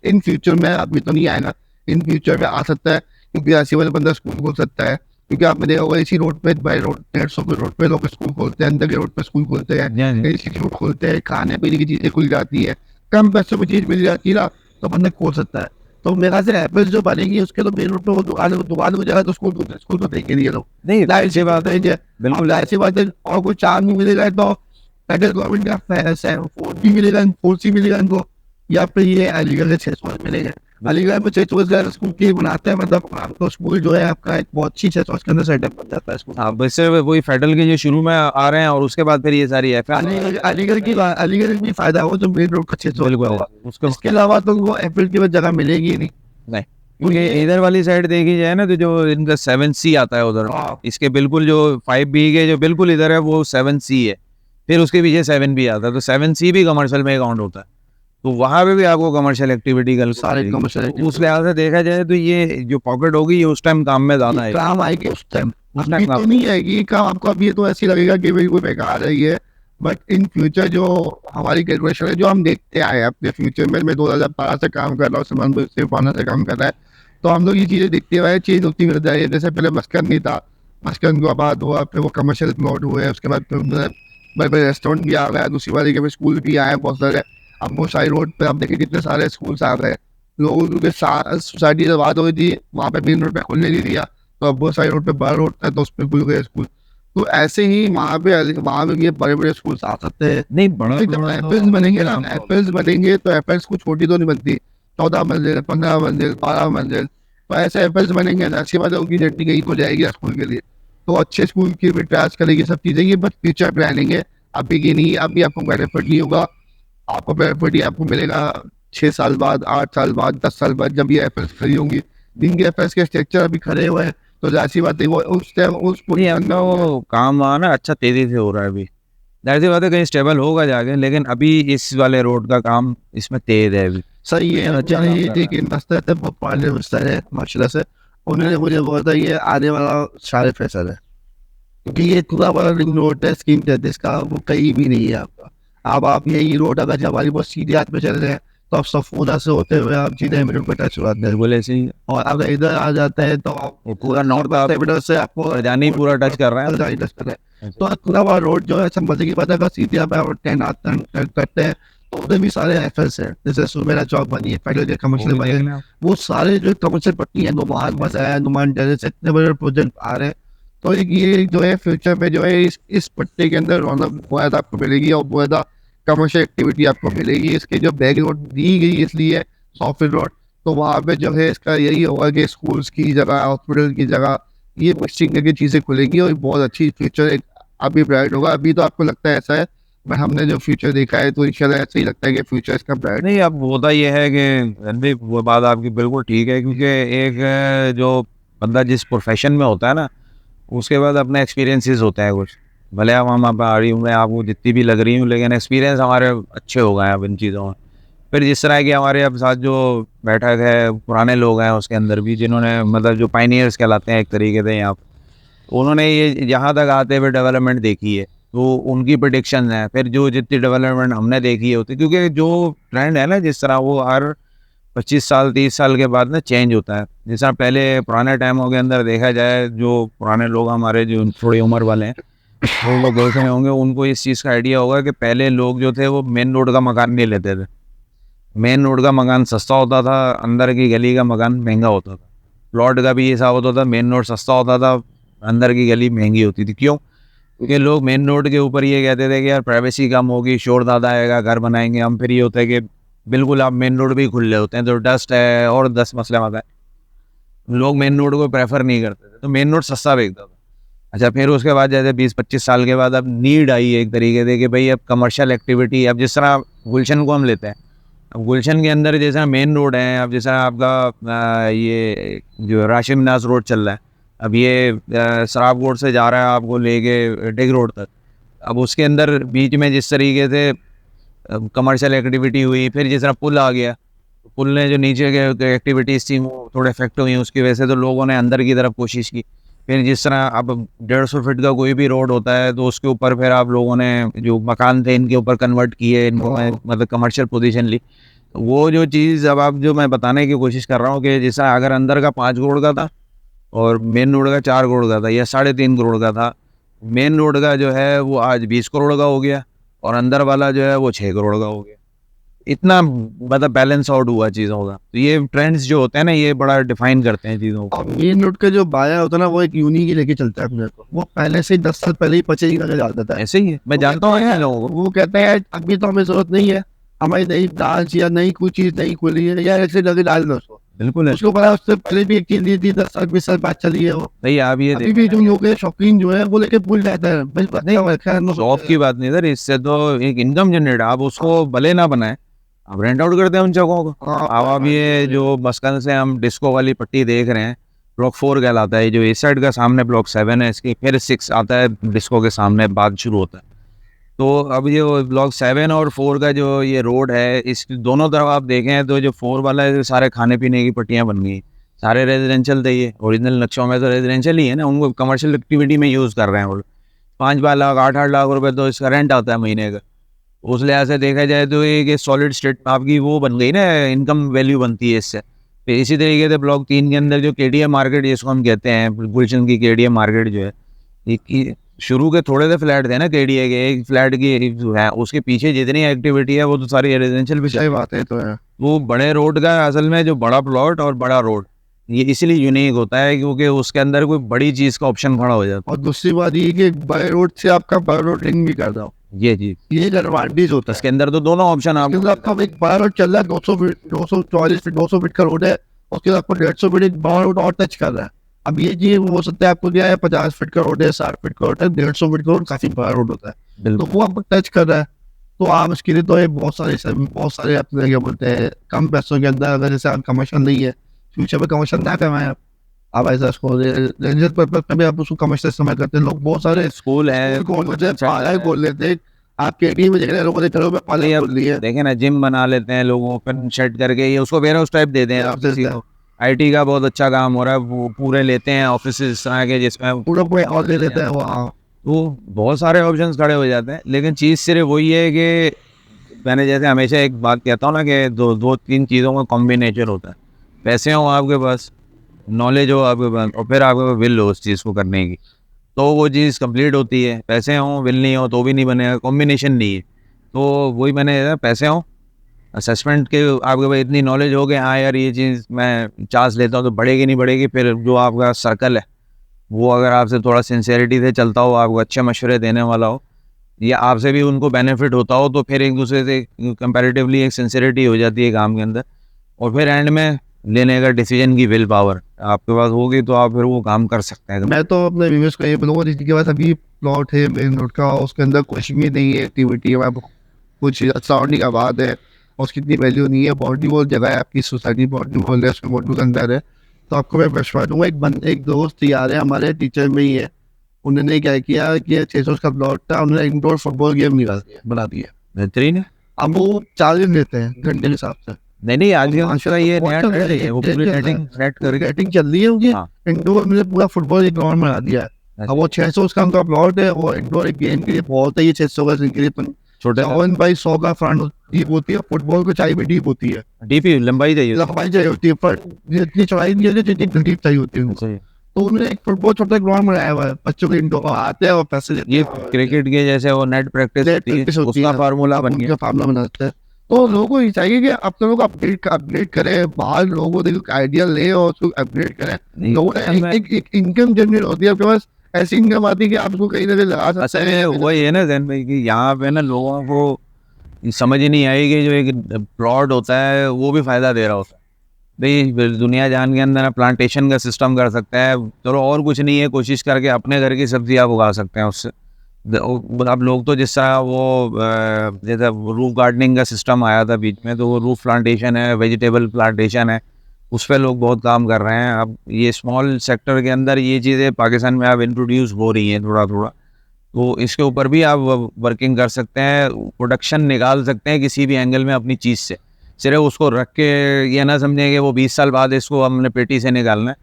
इन फ्यूचर में, अभी तो नहीं आएगा, इन फ्यूचर में आ सकता है, क्योंकि ऐसी वाले बंदा स्कूल खोल सकता है, क्योंकि आपने देखा होगा इसी रोड पे बाई रोड 150 के रोड पे लोग स्कूल खोलते हैं, अंदर के रोड पे स्कूल खोलते हैं, इंस्टीट्यूट खोलते हैं, खाने पीने की चीजें खुल जाती है, कम पैसों में चीज मिल जाती है ना, तो बंदा खोल सकता है। तो मेरा से एप्पल जो बनेगी उसके तो मेन रोड पे वो दुकान हो जाएगा तो स्कूल तो देखे नहीं लोग, नहीं लाइट सी बात है बिल्कुल लाइट सी बात है। और कोई चार्ज नहीं मिलेगा तो फेडरल गवर्नमेंट का 4G मिलेगा, 4C मिलेगा इनको, या फिर ये अलीगढ़ के 600 मिलेगा। अलीगढ़ में 600 स्कूल की बनाते हैं, मतलब आपको स्कूल जो है आपका एक बहुत अच्छी 600 के अंदर सेटअप बन जाता है स्कूल। हाँ वैसे वही फेडरल के जो शुरू में आ रहे हैं और उसके बाद फिर ये सारी एफ अलीगढ़ में फायदा हो तो मेन रोड का 600 उसको इसके अलावा तो वो एप्रिल की जगह मिलेगी ही नहीं। नहीं, क्योंकि इधर वाली साइड देखी जाए ना तो जो इनका 7C आता है उधर, इसके बिल्कुल जो 5B के जो बिल्कुल इधर है वो 7C है, फिर उसके पीछे 7B आता है, तो 7C भी कमर्शियल में अकाउंट होता है, तो वहाँ पे भी आपको कमर्शियल एक्टिविटी कर सारे कमर्शियल उस लिहाज से देखा जाए तो ये जो पॉकेट होगी ये उस टाइम काम में ज्यादा है, काम आएगी उस टाइम, उस अभी टाइम तो नहीं आएगी काम आपको, अभी तो ऐसी लगेगा कि भाई कोई बेकार है ये, बट इन फ्यूचर जो हमारी कैलकुलेशन है जो हम देखते आए हैं अपने फ्यूचर में, मैं 2012 से काम कर रहा हूँ, सलमान भाई सिर्फ से काम कर रहा है, तो हम लोग ये चीज़ें देखते हुए चेंज होती मिल जाए। जैसे पहले मस्कन नहीं था, मस्कन को बाद हुआ, फिर वो कमर्शियल प्लॉट हुए, उसके बाद फिर बड़े बड़े रेस्टोरेंट भी आ गया, दूसरी बार के स्कूल भी आए बहुत सारे। अब वो सारी रोड पे आप देखिए कितने सारे स्कूल्स आ गए, लोगों के सोसाइटी से बात हुई थी वहाँ पे मेन रोड पे खुलने नहीं दिया, तो अब वो सारी रोड पे बाहर रोड था तो उस पर खुल गए स्कूल। तो ऐसे ही वहाँ पे ये बड़े बड़े स्कूल आ सकते हैं। नहीं बड़ा एप्पल्स बनेंगे ना, एप्पल्स बनेंगे तो एप्पल्स को छोटी तो नहीं बनती, 14 मंजिल 15 मंजिल 12 मंजिल, तो ऐसे एप्पल्स बनेंगे ना, अच्छी बात है उनकी रेटिंग यही हो जाएगी स्कूल के लिए, तो अच्छे स्कूल की ट्रांस करेगी सब चीज़ें, ये बस फ्यूचर प्लानिंग है, अभी की नहीं, अभी आपको बेनिफिट नहीं होगा, आपको बेनिफिट आपको मिलेगा 6 साल बाद, 8 साल बाद, 10 साल बाद, जब ये एप्पल्स खड़ी होंगी। जिनके एप्पल्स के स्ट्रक्चर अभी खड़े हुए हैं तो जाहिर सी बात है वो उस टाइम उस वो काम वहाँ ना अच्छा तेजी से हो रहा है अभी, जाहिर सी बात है कहीं स्टेबल होगा जाके, लेकिन अभी इस वाले रोड का काम इसमें तेज है अभी। सही है, चाहिए एक इन्वेस्टर थे बहुत बड़े इन्वेस्टर है माशाल्लाह से, उन्होंने मुझे बोला था ये आने वाला सारे फैसल है, क्योंकि ये पूरा बड़ा रिंग रोड है, स्कीम तहत इसका वो कहीं भी नहीं है आपका। अब आप यही रोड अगर जब हमारी बहुत सीधे हाथ में चल रहे हैं तो आप सफोदा से होते हुए आप सीधे मिनट में टच हो जाते हैं, बोले ऐसे ही, और अगर इधर आ जाता है तो आप पूरा नॉर्थ से आपको जानी पूरा टच कर रहा है, टच कर रहे हैं, तो पूरा बड़ा रोड जो है मजे की बात है, अगर सीधे आप 10 करते हैं तो उधर भी सारे एफएस है, जैसे सुमेरा चौक बनी है, पहले कमर्शियल बनी है, वो सारे जो कमर्शियल पट्टी है, नुमान मसाया, नुमान टेरेस, इतने बड़े प्रोजेक्ट आ रहे हैं, तो ये जो है फ्यूचर में जो है इस पट्टे के अंदर रौनक बहुत आपको मिलेगी और बहुत ज़्यादा कमर्शियल एक्टिविटी आपको मिलेगी। इसके जो बैक रोड दी गई इसलिए सॉफ्टवेयर रोड, तो वहाँ पे जो है इसका यही होगा कि स्कूल्स की जगह, हॉस्पिटल की जगह ये मिक्सिंग करके चीज़ें खुलेगी और बहुत अच्छी फ्यूचर एक अभी ब्राइट होगा। अभी तो आपको लगता है ऐसा है, बट हमने जो फ्यूचर देखा है तो इंशाल्लाह ऐसा ही लगता है कि फ्यूचर इसका ब्राइट। नहीं, अब होता ये है कि रणदीप, वो बात आपकी बिल्कुल ठीक है, क्योंकि एक जो बंदा जिस प्रोफेशन में होता है ना, उसके बाद अपने एक्सपीरियंसेस होते हैं कुछ। भले हम हमारी उम्र आपको जितनी भी लग रही हूँ, लेकिन एक्सपीरियंस हमारे अच्छे हो गए हैं अब इन चीज़ों में। फिर जिस तरह के हमारे अब साथ जो बैठक है, पुराने लोग हैं उसके अंदर भी, जिन्होंने मतलब जो पाइनियर्स कहलाते हैं एक तरीके से यहाँ पे, उन्होंने ये यहाँ तक आते हुए डेवलपमेंट देखी है, तो उनकी प्रिडिक्शन है। फिर जो जितनी डेवलपमेंट हमने देखी है होती, क्योंकि जो ट्रेंड है ना, जिस तरह वो हर 25 साल 30 साल के बाद ना चेंज होता है। जिस तरह पहले पुराने टाइमों के अंदर देखा जाए, जो पुराने लोग हमारे जो थोड़ी उम्र वाले हैं, वो लोग देख रहे होंगे, उनको इस चीज़ का आइडिया होगा कि पहले लोग जो थे वो मेन रोड का मकान नहीं लेते थे। मेन रोड का मकान सस्ता होता था, अंदर की गली का मकान महंगा होता था। प्लॉट का भी हिसाब होता था, मेन रोड सस्ता होता था, अंदर की गली महंगी होती थी। क्यों? क्योंकि लोग मेन रोड के ऊपर ये कहते थे कि यार प्राइवेसी कम होगी, शोर ज़्यादा आएगा, घर बनाएंगे हम। फिर ये होता है कि बिल्कुल आप मेन रोड पे ही खुले होते हैं तो डस्ट है और 10 मसले आता है। लोग मेन रोड को प्रेफर नहीं करते थे, तो मेन रोड सस्ता बिकता था। अच्छा, फिर उसके बाद जैसे 20-25 साल के बाद अब नीड आई है एक तरीके से कि भाई अब कमर्शियल एक्टिविटी, अब जिस तरह गुलशन को हम लेते हैं, अब गुलशन के अंदर जैसा मेन रोड है, अब जैसा आपका ये जो राशिद मिनास रोड चल रहा है, अब ये सराब रोड से जा रहा है आपको लेके डिग रोड तक। अब उसके अंदर बीच में जिस तरीके से कमर्शियल एक्टिविटी हुई, फिर जिस तरह पुल आ गया, पुल ने जो नीचे के एक्टिविटीज़ थी वो थोड़े इफेक्ट हुई, उसकी वजह से तो लोगों ने अंदर की तरफ कोशिश की। फिर जिस तरह अब 150 फीट का कोई भी रोड होता है तो उसके ऊपर फिर आप लोगों ने जो मकान थे इनके ऊपर कन्वर्ट किए, इनको मतलब कमर्शियल पोजीशन ली। वो जो चीज़ अब आप जो मैं बताने की कोशिश कर रहा हूँ कि जैसा अगर अंदर का 5 करोड़ का था और मेन रोड का 4 करोड़ का था या 3.5 करोड़ का था, मेन रोड का जो है वो आज 20 करोड़ का हो गया और अंदर वाला जो है वो 6 करोड़ का हो गया। इतना मतलब बैलेंस आउट हुआ चीज़ों का। तो ये ट्रेंड्स जो होते हैं ना, ये बड़ा डिफाइन करते हैं चीज़ों को। और मेन रोड का जो बाया होता है ना, वो एक यूनिक ही लेके चलता है अपने को। वो पहले से 10 साल पहले ही पचे ही करके डालता था। ऐसे ही है, मैं जानता हूँ ऐसे लोगों को। वो कहते हैं अभी तो हमें जरूरत नहीं है, हमारी नई ब्रांच या नई कोई चीज नहीं खुली है, या ऐसे लगे डाल दो उसको। बिल्कुल है। उसको पता है उससे पहले भी एक चीज दी थी, 10 साल 20 साल बाद चली है वो। भाई आप ये अभी भी जो लोग हैं शौकीन जो है वो लेके भूल जाता है भाई, नहीं हमारे खैर जॉब की बात नहीं सर, इससे तो एक इनकम जनरेट, आप उसको भले ना बनाए, आप रेंट आउट करते हैं उन जगहों को। अब आप ये जो मस्कन से हम डिस्को वाली पट्टी देख रहे हैं, ब्लॉक 4 कहलाता है, जो इस साइड का सामने ब्लॉक 7 है, इसकी फिर 6 आता है डिस्को के सामने, बाद शुरू होता है। तो अब ये ब्लॉक 7 और 4 का जो ये रोड है, इस दोनों तरफ आप देखें तो जो 4 वाला है, सारे खाने पीने की पट्टियाँ बन गई, सारे रेजिडेंशियल थे। ये ओरिजिनल नक्शों में तो रेजिडेंशियल ही है ना, उनको कमर्शियल एक्टिविटी में यूज़ कर रहे हैं वो। 5-5 लाख 8-8 लाख रुपए तो इसका रेंट आता है महीने का। उस लिहाज से देखा जाए तो एक सॉलिड स्टेट आपकी वो बन गई ना, इनकम वैल्यू बनती है इससे। फिर इसी तरीके से ब्लॉक 3 के अंदर जो केडीएम मार्केट जिसको हम कहते हैं, गुलशन की केडीएम मार्केट जो है, एक शुरू के थोड़े से फ्लैट थे ना केडीए के, एक फ्लैट की जो है उसके पीछे जितनी एक्टिविटी है वो तो सारी रेजिडेंशियल भी। सही बात है तो है। वो बड़े रोड का असल में जो बड़ा प्लॉट और बड़ा रोड, ये इसलिए यूनिक होता है क्योंकि उसके अंदर कोई बड़ी चीज़ का ऑप्शन खड़ा हो जाता और दूसरी बात ये कि बाय रोड से आपका बाय रोड लिंक भी कर दो, है। ये जी, ये एक एडवांटेज होता है। इसके अंदर तो दोनों ऑप्शन आप क्योंकि आपका एक बाय रोड चल रहा है 200 फीट, 240 फीट, 200 फीट का रोड है, उसके बाद आपको 150 फीट एक बाय रोड और टच कर रहा है। अब ये चीज हो सकता है आपको क्या है, 50 फीट का रोड है, 60 फीट का रोड है, 150 फीट का रोड काफी बड़ा रोड होता है, तो बिल्कुल। वो आपको टच कर रहा है। तो आप इसके लिए तो ये बहुत सारे अपने क्या बोलते हैं कम पैसों के अंदर, अगर जैसे आप कमर्शियल नहीं है, फ्यूचर में कमर्शियल ना करवाएं आप ऐसा इसको रेंजर पर्पज पे भी आप उसको कमर्शियल इस्तेमाल करते हैं लोग। बहुत सारे स्कूल है, खोल लेते हैं, पार्लर खोल लेते हैं। आप केटी में देख रहे हैं लोगों ने घरों में पार्लर खोल लिया है। देखे ना, जिम बना लेते हैं लोग, ओपन शेड करके, ये उसको वेयर हाउस टाइप दे दें आप किसी को। आईटी का बहुत अच्छा काम हो रहा है, वो पूरे लेते हैं ऑफिस इस तरह के जिसमें पूरा पूरा और ले लेते हैं वो। हाँ, तो बहुत सारे ऑप्शंस खड़े हो जाते हैं। लेकिन चीज़ सिर्फ वही है कि मैंने जैसे हमेशा एक बात कहता हूँ ना कि दो तीन चीज़ों का कॉम्बिनेशन होता है। पैसे हो आपके पास, नॉलेज हो आपके पास, और फिर आपके पास विल हो उस चीज़ को करने की, तो वो चीज़ कंप्लीट होती है। पैसे हों, विल नहीं हो तो भी नहीं बनेगा, कॉम्बिनेशन नहीं है। तो वही मैंने पैसे हों, असेसमेंट के आपके पास इतनी नॉलेज हो गई, हाँ यार ये चीज़ मैं चांस लेता हूँ तो बढ़ेगी नहीं बढ़ेगी। फिर जो आपका सर्कल है वो अगर आपसे थोड़ा सिंसेरिटी से चलता हो, आपको अच्छे मशवरे देने वाला हो, या आपसे भी उनको बेनिफिट होता हो, तो फिर एक दूसरे से कंपैरेटिवली एक सिंसेरिटी हो जाती है काम के अंदर। और फिर एंड में लेने का डिसीजन की विल पावर आपके पास होगी तो आप फिर वो काम कर सकते हैं। मैं तो अपने व्यूअर्स को ये बोलूँगा जिनके पास अभी प्लॉट है मेन रोड का, उसके अंदर कुछ भी नहीं है एक्टिविटी है, कुछ सराउंडिंग आबाद है और उसकी इतनी वैल्यू नहीं है, बाउंड्री वॉल जगह है आपकी, सोसाइटी बाउंड्री वॉल है, उसमें बाउंड्री के अंदर है, तो आपको मैं मशवरा दूंगा, एक दोस्त यार है हमारे टीचर में ही है, उन्होंने क्या किया कि 600 का प्लॉट था, उन्होंने इंडोर फुटबॉल गेम निकाल दिया, बना दिया। बेहतरीन है। अब वो चार्ज लेते हैं घंटे के हिसाब से। नहीं आज माशाल्लाह ये बहुत नया चल रहा ट्रेंड है, वो पूरी नेटिंग सेट करके बैटिंग चल रही है उनकी, हाँ इंडोर में पूरा फुटबॉल एक ग्राउंड बना दिया है। अब वो 600 उसका उनका प्लॉट है, वो इंडोर एक गेम के लिए बहुत है, ये 600 का के लिए छोटे 1/100 का फ्रंट डीप होती है, फुटबॉल को चाहिए भी डीप होती है, डीपी लंबाई चाहिए लंबाई चाहिए होती है, पर जितनी चौड़ाई नहीं है जितनी डीप चाहिए होती है उनको। चाहिए। तो उन्होंने एक फुटबॉल छोटा ग्राउंड बनाया हुआ है, बच्चों के इंडोर आते हैं और पैसे देते ये हैं। क्रिकेट के जैसे वो नेट प्रैक्टिस नेट होती है, प्रैक्टिस होती उसका है, फार्मूला बन गया। उनका फार्मूला बनाते हैं। तो लोगों को ये चाहिए कि आप लोगों को अपडेट करें, बाहर लोगों को देखो आइडिया लें और उसको अपग्रेड करें। लोगों ने एक इनकम जनरेट होती है आपके पास, ऐसी इनकम आती है कि आप उसको कहीं ना कहीं लगा सकते असल हैं। में वही है ना जैन भाई कि यहाँ पे ना लोगों को समझ ही नहीं आई कि जो एक प्लॉट होता है वो भी फायदा दे रहा होता है। भाई दुनिया जान के अंदर प्लांटेशन का सिस्टम कर सकते हैं, चलो और कुछ नहीं है, कोशिश करके अपने घर की सब्जी आप उगा सकते हैं उससे। अब लोग तो जिस तरह वो जैसे रूफ गार्डनिंग का सिस्टम आया था बीच में, तो वो रूफ प्लांटेशन है, वेजिटेबल प्लांटेशन है, उस पर लोग बहुत काम कर रहे हैं। अब ये स्मॉल सेक्टर के अंदर ये चीज़ें पाकिस्तान में अब इंट्रोड्यूस हो रही हैं थोड़ा थोड़ा, तो इसके ऊपर भी आप वर्किंग कर सकते हैं, प्रोडक्शन निकाल सकते हैं किसी भी एंगल में अपनी चीज़ से। सिर्फ उसको रख के ये ना समझें कि वो 20 साल बाद इसको हमने पेटी से निकालना है,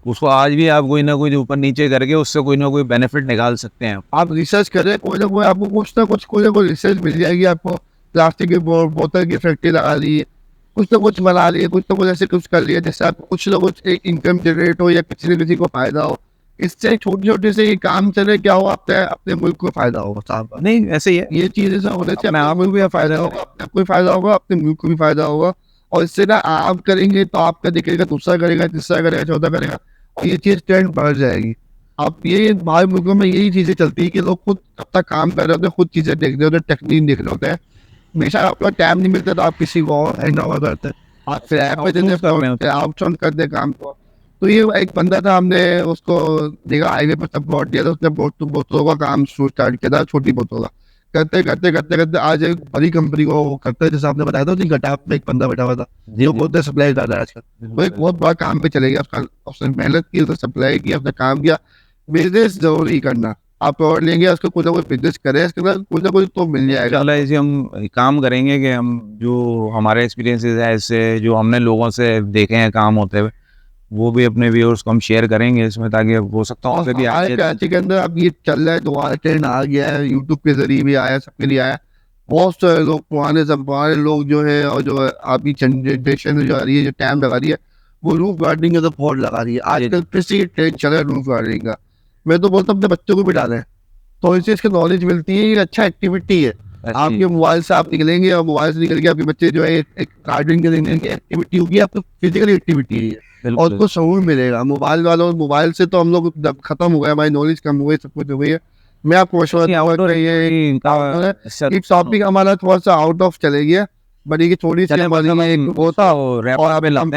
उसको आज भी आप कोई ना कोई ऊपर नीचे करके उससे कोई ना कोई बेनिफिट निकाल सकते हैं। आप रिसर्च करें, कोई ना कोई आपको कुछ कोई ना कोई रिसर्च मिल जाएगी आपको। प्लास्टिक की बोतल की फैक्ट्री लगा ली है, कुछ ना कुछ बना लिए, कुछ ना कुछ ऐसे कुछ कर लिया जिससे आपको कुछ ना कुछ एक इनकम जनरेट हो या किसी न किसी को फायदा हो। इससे छोटे छोटे से ये काम चले, क्या हो अपने अपने मुल्क को फायदा होगा साहब। नहीं ऐसे ही है, ये चीज़ ऐसा होना चाहिए, अपने आप को भी फायदा होगा, अपने आपको भी फायदा होगा, अपने मुल्क को भी फायदा होगा। और इससे ना आप करेंगे तो आपका दिखेगा, दूसरा करेगा, तीसरा करेगा, चौथा करेगा, और ये चीज़ ट्रेंड बढ़ जाएगी। अब ये बाहर मुल्कों में यही चीज़ें चलती है कि लोग खुद तब तक काम कर रहे होते हैं, खुद चीज़ें देख रहे होते हैं, टेक्निक देख रहे होते हैं। हमेशा आपका टाइम नहीं मिलता तो आप किसी को हैंड ओवर करते हैं, आप फिर ऐप पे देते आउटसोर्स करते हैं काम को। तो ये एक बंदा था, हमने उसको देखा हाईवे पर सब प्लॉट दिया था, उसने बोतलों का काम स्टार्ट किया था, छोटी बोतलों का। करते करते करते करते आज एक बड़ी कंपनी को वो करते हैं, जैसे आपने बताया था, घटाप में एक बंदा बैठा हुआ था जो बोलते सप्लाई कर रहा है आजकल। वो एक बहुत बड़ा काम पे चले गया, उसका उसने मेहनत की, उसने सप्लाई किया, अपना काम किया। बिजनेस जरूरी करना, आप प्लॉट लेंगे उसको कुछ ना कुछ बिजनेस करें, इसके बाद कुछ ना कुछ तो मिल जाएगा। इंशाल्लाह इसे हम काम करेंगे कि हम जो हमारे एक्सपीरियंसेस है, इससे जो हमने लोगों से देखे हैं काम होते हुए, वो भी अपने व्यूअर्स को हम शेयर करेंगे इसमें, ताकि हो सकता है भी कराची के अंदर अब ये चल रहा है, दोबारा ट्रेंड आ गया है, यूट्यूब के जरिए भी आया, सबके लिए आया। बहुत सारे लोग पुराने लोग जो है, और जो अभी जनरेशन जो आ रही है, जो टाइम लगा रही है, वो रूफ गार्डनिंग का तो बहुत लगा रही है। आजकल फिर से ये ट्रेंड चल रहा है रूफ गार्डनिंग का। मैं तो बोलता हूँ अपने बच्चों को भी डालें, तो इससे इसकी नॉलेज मिलती है, ये अच्छा एक्टिविटी है। आपके मोबाइल से आप निकलेंगे और मोबाइल से निकल के आपके बच्चे जो है एक गार्डनिंग की एक्टिविटी होगी, आपको फिजिकल एक्टिविटी है और उसको शऊर मिलेगा। मोबाइल से तो हम लोग खत्म हो गए, हमारी नॉलेज कम हो गई, सब कुछ हो गई है। मैं आपको एक टॉपिक हमारा थोड़ा सा आउट ऑफ चले गया, बट ये थोड़ी सी हमारी होता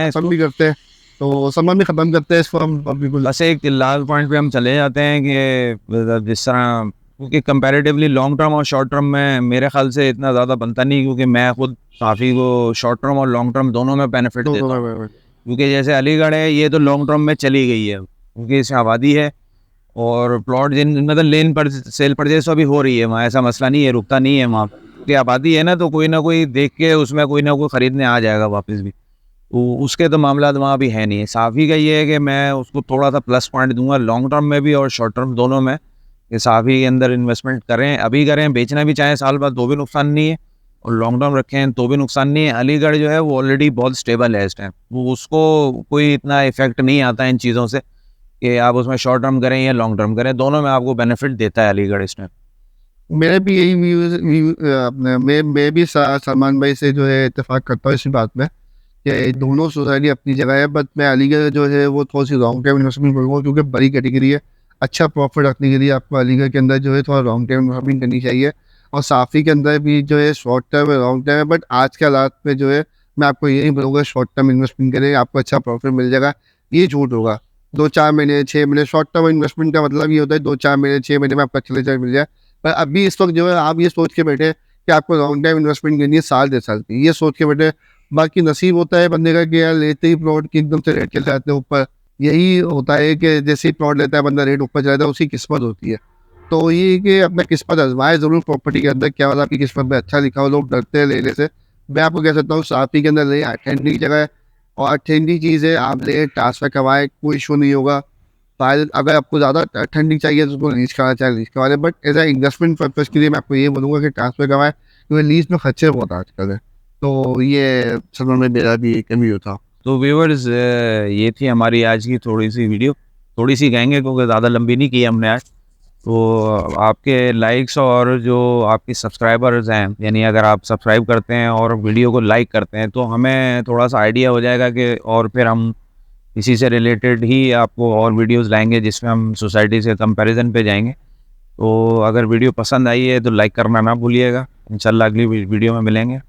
खत्म भी करते हैं, तो समझ में खत्म करते हैं इसको हम बिल्कुल। बस एक लास्ट पॉइंट पे हम चले जाते हैं कि जिस तरह, क्योंकि कंपैरेटिवली लॉन्ग टर्म और शॉर्ट टर्म में मेरे ख्याल से इतना ज़्यादा बनता नहीं, क्योंकि मैं खुद काफ़ी को शॉर्ट टर्म और लॉन्ग टर्म दोनों में बेनिफिट देता हूँ। क्योंकि जैसे अलीगढ़ है, ये तो लॉन्ग टर्म में चली गई है क्योंकि इसमें आबादी है और प्लॉट जिन मतलब लेन पर सेल परचेस अभी हो रही है वहाँ, ऐसा मसला नहीं है, रुकता नहीं है वहाँ, क्योंकि आबादी है ना, तो कोई ना कोई देख के उसमें कोई ना कोई ख़रीदने आ जाएगा वापस भी। तो उसके तो मामला वहाँ भी है नहीं है। साफ़ी का ये है कि मैं उसको थोड़ा सा प्लस पॉइंट दूंगा लॉन्ग टर्म में भी और शॉर्ट टर्म दोनों में, कि साफ़ी के अंदर इन्वेस्टमेंट करें, अभी करें, बेचना भी चाहें साल बाद तो भी नुकसान नहीं है, और लॉन्ग टर्म रखें तो भी नुकसान नहीं है। अलीगढ़ जो है वो ऑलरेडी बहुत स्टेबल है इस टाइम, वो उसको कोई इतना इफेक्ट नहीं आता इन चीज़ों से कि आप उसमें शॉर्ट टर्म करें या लॉन्ग टर्म करें, दोनों में आपको बेनिफिट देता है अलीगढ़ इस टाइम। मेरे भी यही मैं भी सलमान भाई से जो है इत्तेफाक करता हूँ इसी बात में कि दोनों सोसाइटी अपनी जगह है, बट मैं अलीगढ़ जो है वो थोड़ी सी लॉन्ग टर्म इन्वेस्टमेंट करूँगा, क्योंकि बड़ी कैटेगरी है। अच्छा प्रॉफिट रखने के लिए आपको अलीगढ़ के अंदर जो है थोड़ा लॉन्ग टर्म इन्वेस्टमेंट करनी चाहिए, और साफ़ी के अंदर भी जो है शॉर्ट टर्म है, लॉन्ग टर्म है, बट आज के हालात में जो है मैं आपको यही बोलूँगा शॉर्ट टर्म इन्वेस्टमेंट करें, आपको अच्छा प्रॉफिट मिल जाएगा, ये झूठ होगा। 2-4 महीने, 6 महीने शॉर्ट टर्म इन्वेस्टमेंट का मतलब ये होता है 2-4 महीने, 6 महीने में आपको अच्छा रिटर्न मिल जाए। पर अभी इस वक़्त जो है आप ये सोच के बैठे कि आपको लॉन्ग टाइम इन्वेस्टमेंट करनी है साल 1.5 साल की, ये सोच के बैठे। बाकी नसीब होता है बंदे का कि यार लेते ही प्लॉट की एकदम से रेट चले जाते हैं ऊपर। यही होता है कि जैसे ही प्लॉट लेता है बंदा रेट ऊपर चला जाता है, उसकी किस्मत होती है। तो ये है कि अपना किस्मत आज़माएँ ज़रूर प्रॉपर्टी के अंदर, क्या पता आपकी किस्मत में अच्छा लिखा हो, लोग डरते हैं लेने से। मैं आपको कह सकता हूँ साथी के अंदर लें, ठंडी जगह है और ठंडी चीज़ है, आप लें, ट्रांसफ़र करवाएँ, कोई इश्यू नहीं होगा। शायद अगर आपको ज़्यादा ठंडी चाहिए तो उसको लीज़ कराना चाहे लीज़ करवा लें, but as a investment purpose के लिए मैं आपको ये बोलूँगा कि ट्रांसफ़र करवाएँ, क्योंकि लीज़ में खर्चे बहुत आजकल है। तो ये असल में मेरा भी एक व्यू था। तो व्यूअर्स, ये थी हमारी आज की थोड़ी सी वीडियो, थोड़ी सी कहेंगे क्योंकि ज़्यादा लंबी नहीं की हमने आज। तो आपके लाइक्स और जो आपके सब्सक्राइबर्स हैं, यानी अगर आप सब्सक्राइब करते हैं और वीडियो को लाइक करते हैं तो हमें थोड़ा सा आइडिया हो जाएगा कि और फिर हम इसी से रिलेटेड ही आपको और वीडियोस लाएंगे जिसमें हम सोसाइटी से कंपैरिजन पे जाएंगे। तो अगर वीडियो पसंद आई है तो लाइक करना ना भूलिएगा। इंशाल्लाह अगली वीडियो में मिलेंगे।